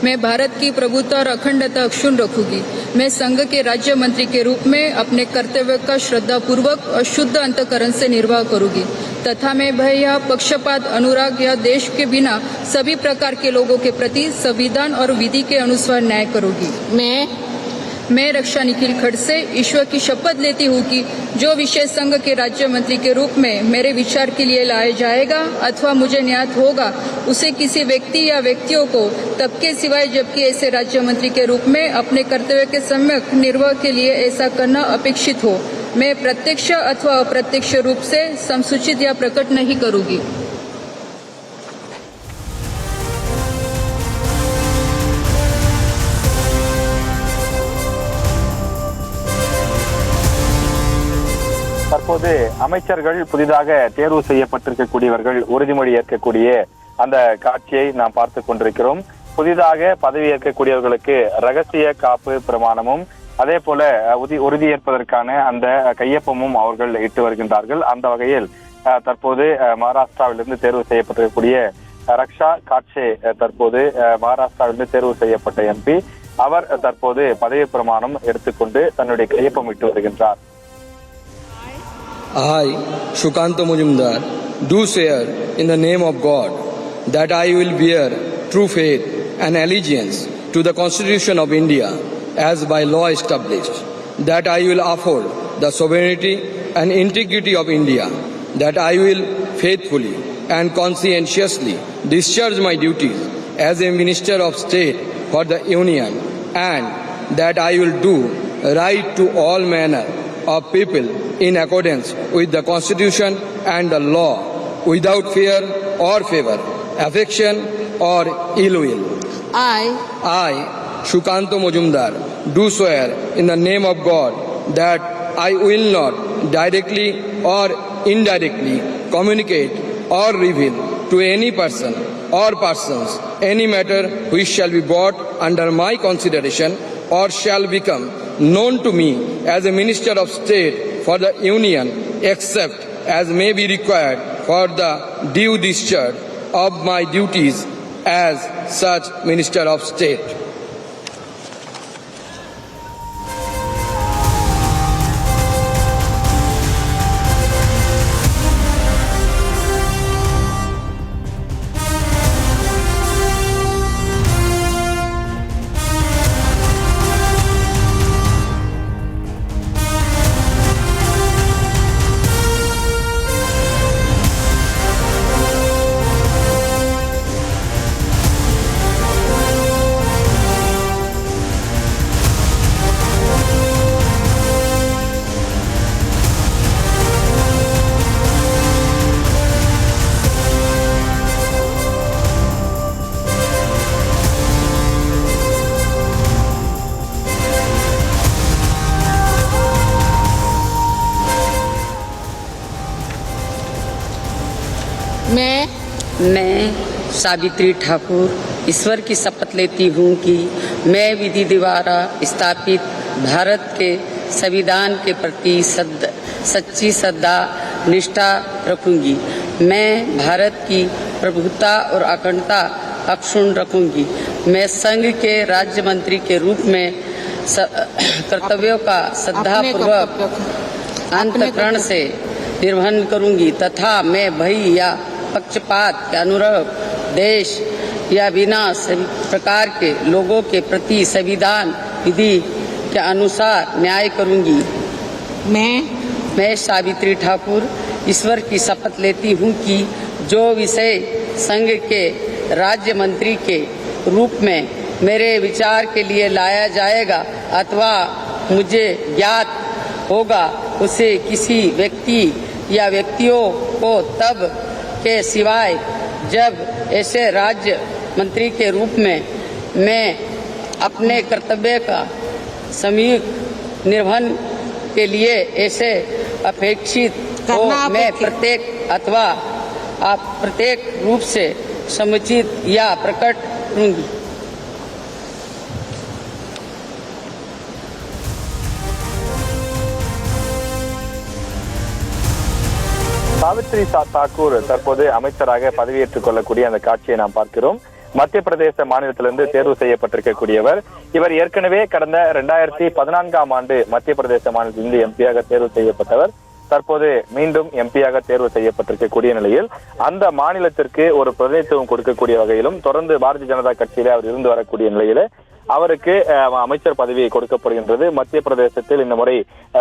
मैं भारत की प्रभुता और अखंडता अक्षुण्ण रखूंगी। मैं संघ के राज्य मंत्री के रूप में अपने कर्तव्य का श्रद्धापूर्वक और शुद्ध अंतकरण से निर्वाह करूंगी तथा मैं भय या पक्षपात, अनुराग या देश के बिना सभी प्रकार के लोगों के प्रति संविधान और विधि के अनुसार न्याय करूंगी। मैं रक्षा निखिल खड़से ईश्वर की शपथ लेती हूँ कि जो विषय संघ के राज्य मंत्री के रूप में मेरे विचार के लिए लाया जाएगा अथवा मुझे ज्ञात होगा, उसे किसी व्यक्ति या व्यक्तियों को तब के सिवाय जबकि ऐसे राज्य मंत्री के रूप में अपने कर्तव्य के सम्यक निर्वाह के लिए ऐसा करना अपेक्षित हो, मैं प्रत्यक्ष अथवा अप्रत्यक्ष रूप से संसूचित या प्रकट नहीं करूंगी। தற்போது அமைச்சர்கள் புதிதாக தேர்வு செய்யப்பட்டிருக்கக்கூடியவர்கள் உறுதிமொழி ஏற்கக்கூடிய அந்த காட்சியை நாம் பார்த்து கொண்டிருக்கிறோம். புதிதாக பதவி ஏற்கக்கூடியவர்களுக்கு ரகசிய காப்பு பிரமாணமும் அதே போல உறுதியேற்பதற்கான அந்த கையொப்பமும் அவர்கள் இட்டு வருகின்றார்கள். அந்த வகையில் தற்போது மகாராஷ்டிராவிலிருந்து தேர்வு செய்யப்பட்டிருக்கக்கூடிய ரக்ஷா காட்சே தற்போது மகாராஷ்டிராவிலிருந்து தேர்வு செய்யப்பட்ட எம்பி. அவர் தற்போது பதவி பிரமாணம் எடுத்துக்கொண்டு தன்னுடைய கையொப்பம் இட்டு வருகின்றார். I, Shukanta Mujumdar, do swear in the name of God that I will bear true faith and allegiance to the Constitution of India as by law established, that I will uphold the sovereignty and integrity of India, that I will faithfully and conscientiously discharge my duties as a Minister of State for the Union, and that I will do right to all manner of people in accordance with the Constitution and the law, without fear or favor, affection or ill will. I, Shukanta Mujumdar, do swear in the name of God that I will not directly or indirectly communicate or reveal to any person or persons any matter which shall be brought under my consideration or shall become known to me as a Minister of State for the Union, except as may be required for the due discharge of my duties as such Minister of State. मैं सावित्री ठाकुर ईश्वर की शपथ लेती हूँ कि मैं विधि द्वारा स्थापित भारत के संविधान के प्रति सच्ची श्रद्धा निष्ठा रखूंगी। मैं भारत की प्रभुता और अखंडता अक्षुण्ण रखूंगी। मैं संघ के राज्य मंत्री के रूप में कर्तव्यों का श्रद्धापूर्वक अंतःकरण से निर्वहन करूंगी तथा मैं भय या पक्षपात के अनुरूप देश या बिना सभी प्रकार के लोगों के प्रति संविधान विधि के अनुसार न्याय करूंगी। मैं सावित्री ठाकुर ईश्वर की शपथ लेती हूँ कि जो विषय संघ के राज्य मंत्री के रूप में मेरे विचार के लिए लाया जाएगा अथवा मुझे ज्ञात होगा, उसे किसी व्यक्ति या व्यक्तियों को तब के सिवाय जब ऐसे राज्य मंत्री के रूप में मैं अपने कर्तव्य का सम्यक निर्वहन के लिए ऐसे अपेक्षित हो, मैं प्रत्येक अथवा अप्रत्येक रूप से समुचित या प्रकट करूंगी। சாவித்ரி தாக்கூர் தற்போது அமைச்சராக பதவியேற்றுக் கொள்ளக்கூடிய அந்த காட்சியை நாம் பார்க்கிறோம். மத்திய பிரதேச மாநிலத்திலிருந்து தேர்வு செய்யப்பட்டிருக்கக்கூடியவர். இவர் ஏற்கனவே கடந்த 2014ஆம் ஆண்டு மத்திய பிரதேச மாநிலத்திலிருந்து எம்பியாக தேர்வு செய்யப்பட்டவர். தற்போது மீண்டும் எம்பியாக தேர்வு செய்யப்பட்டிருக்கக்கூடிய நிலையில் அந்த மாநிலத்திற்கு ஒரு பிரதிநிதித்துவம் கொடுக்கக்கூடிய வகையிலும் தொடர்ந்து பாரதிய ஜனதா கட்சியிலே அவர் இருந்து வரக்கூடிய நிலையில அவருக்கு அமைச்சர் பதவி கொடுக்கப்படுகின்றது. மத்திய பிரதேசத்தில் இந்த முறை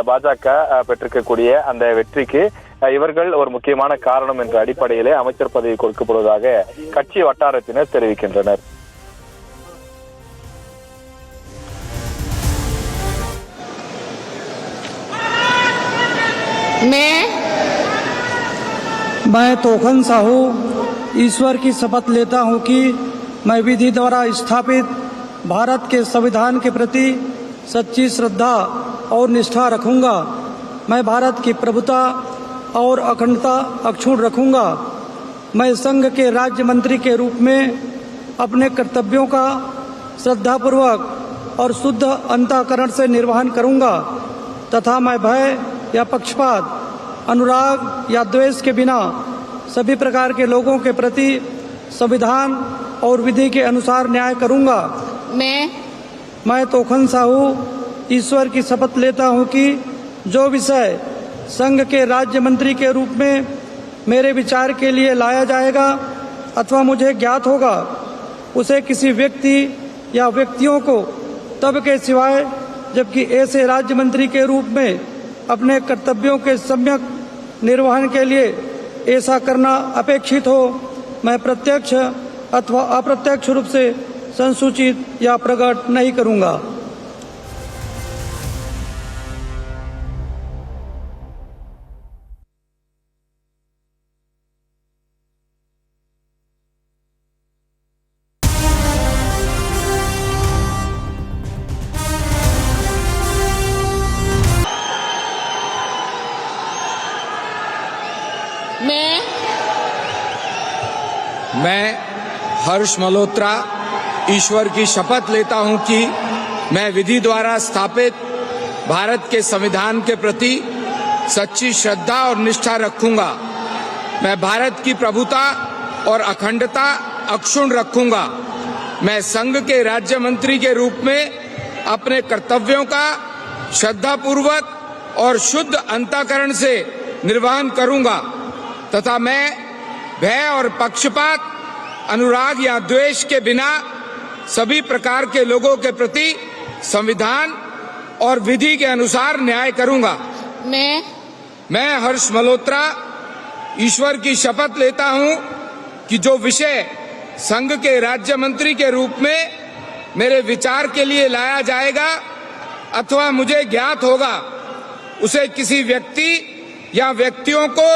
பாஜக பெற்றிருக்கக்கூடிய அந்த வெற்றிக்கு இவர்கள் ஒரு முக்கியமான காரணம் என்ற அடிப்படையிலே அமைச்சர் பதவி கொடுக்கப்படுவதாக கட்சி வட்டாரத்தினர் தெரிவிக்கின்றனர். मैं तोखन साहू ईश्वर की शपथ लेता हूं कि मैं विधि द्वारा स्थापित भारत के संविधान के प्रति सच्ची श्रद्धा और निष्ठा रखूंगा। मैं भारत की प्रभुता और अखंडता अक्षुण्ण रखूंगा। मैं संघ के राज्य मंत्री के रूप में अपने कर्तव्यों का श्रद्धापूर्वक और शुद्ध अंतःकरण से निर्वहन करूंगा तथा मैं भय या पक्षपात, अनुराग या द्वेष के बिना सभी प्रकार के लोगों के प्रति संविधान और विधि के अनुसार न्याय करूंगा। मैं तोखन साहू ईश्वर की शपथ लेता हूं कि जो विषय संघ के राज्य मंत्री के रूप में मेरे विचार के लिए लाया जाएगा अथवा मुझे ज्ञात होगा उसे किसी व्यक्ति या व्यक्तियों को तब के सिवाय जबकि ऐसे राज्य मंत्री के रूप में अपने कर्तव्यों के सम्यक निर्वहन के लिए ऐसा करना अपेक्षित हो मैं प्रत्यक्ष अथवा अप्रत्यक्ष रूप से संसूचित या प्रकट नहीं करूंगा। मैं हर्ष मल्होत्रा ईश्वर की शपथ लेता हूं कि मैं विधि द्वारा स्थापित भारत के संविधान के प्रति सच्ची श्रद्धा और निष्ठा रखूंगा। मैं भारत की प्रभुता और अखंडता अक्षुण्ण रखूंगा। मैं संघ के राज्य मंत्री के रूप में अपने कर्तव्यों का श्रद्धापूर्वक और शुद्ध अंतःकरण से निर्वहन करूंगा तथा मैं भय और पक्षपात, अनुराग या द्वेष के बिना सभी प्रकार के लोगों के प्रति संविधान और विधि के अनुसार न्याय करूंगा। मैं हर्ष मल्होत्रा ईश्वर की शपथ लेता हूं कि जो विषय संघ के राज्य मंत्री के रूप में मेरे विचार के लिए लाया जाएगा अथवा मुझे ज्ञात होगा उसे किसी व्यक्ति या व्यक्तियों को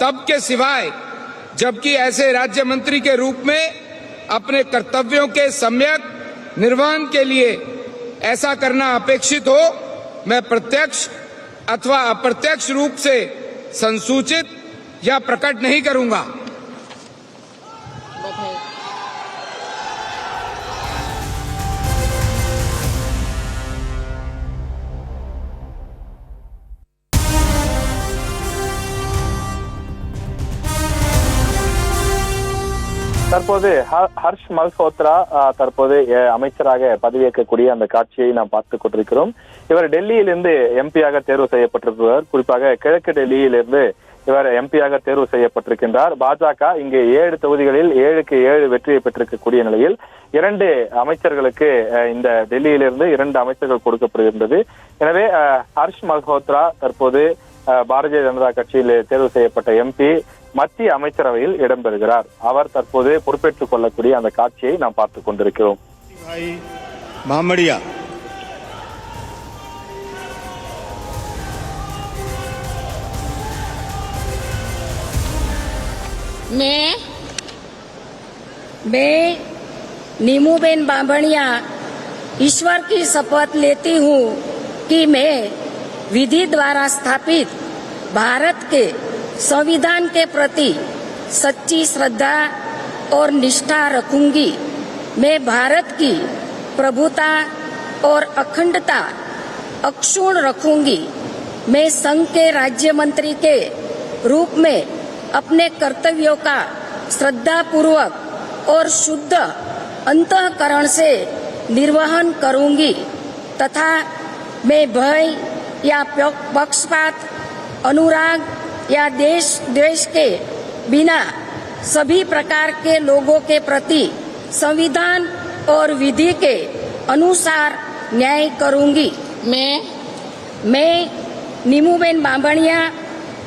तब के सिवाय जबकि ऐसे राज्य मंत्री के रूप में अपने कर्तव्यों के सम्यक निर्वहन के लिए ऐसा करना अपेक्षित हो मैं प्रत्यक्ष अथवा अप्रत्यक्ष रूप से संसूचित या प्रकट नहीं करूंगा। தற்போது ஹர்ஷ் மல்ஹோத்ரா தற்போது அமைச்சராக பதவியேற்கக்கூடிய அந்த காட்சியை நாம் பார்த்துக் கொண்டிருக்கிறோம். இவர் டெல்லியிலிருந்து எம்பியாக தேர்வு செய்யப்பட்டிருப்பவர். குறிப்பாக கிழக்கு டெல்லியிலிருந்து இவர் எம்பியாக தேர்வு செய்யப்பட்டிருக்கின்றார். பாஜக இங்கு 7 தொகுதிகளில் 7க்கு 7 வெற்றியை பெற்றிருக்கக்கூடிய நிலையில் 2 அமைச்சர்களுக்கு இந்த டெல்லியிலிருந்து 2 அமைச்சர்கள் கொடுக்கப்படுகின்றது. எனவே ஹர்ஷ் மல்ஹோத்ரா தற்போது பாரதிய ஜனதா கட்சியில் தேர்வு செய்யப்பட்ட எம்பி மத்திய அமைச்சரவையில் இடம்பெறுகிறார். அவர் தற்போது பொறுப்பேற்றுக் கொள்ளக்கூடிய அந்த காட்சியை நாம் பார்த்துக் கொண்டிருக்கிறோம். मैं नीमूबेन बांभणिया ईश्वर की शपथ लेती हूँ कि मैं विधि द्वारा स्थापित भारत के संविधान के प्रति सच्ची श्रद्धा और निष्ठा रखूंगी। मैं भारत की प्रभुता और अखंडता अक्षुण्ण रखूंगी। मैं संघ के राज्य मंत्री के रूप में अपने कर्तव्यों का श्रद्धापूर्वक और शुद्ध अंतःकरण से निर्वहन करूंगी तथा मैं भय या पक्षपात, अनुराग या देश द्वेष के बिना सभी प्रकार के लोगों के प्रति संविधान और विधि के अनुसार न्याय करूंगी। मैं नीमूबेन बांभणिया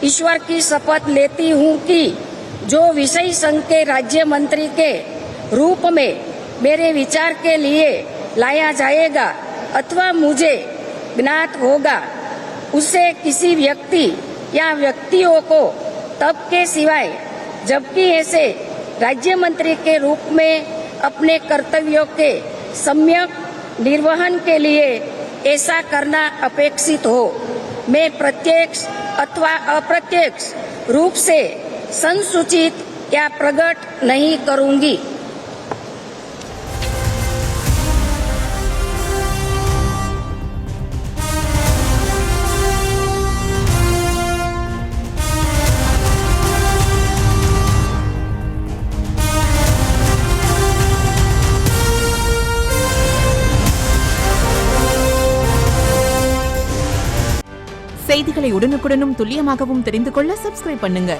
ईश्वर की शपथ लेती हूँ कि जो विषय संघ के राज्य मंत्री के रूप में मेरे विचार के लिए लाया जाएगा अथवा मुझे ज्ञात होगा, उसे किसी व्यक्ति या व्यक्तियों को तब के सिवाय जबकि ऐसे राज्य मंत्री के रूप में अपने कर्तव्यों के सम्यक निर्वहन के लिए ऐसा करना अपेक्षित हो, मैं प्रत्यक्ष अथवा अप्रत्यक्ष रूप से संसूचित या प्रकट नहीं करूंगी। செய்திகளை உடனுக்குடனும் துல்லியமாகவும் தெரிந்து கொள்ள சப்ஸ்கிரைப் பண்ணுங்க.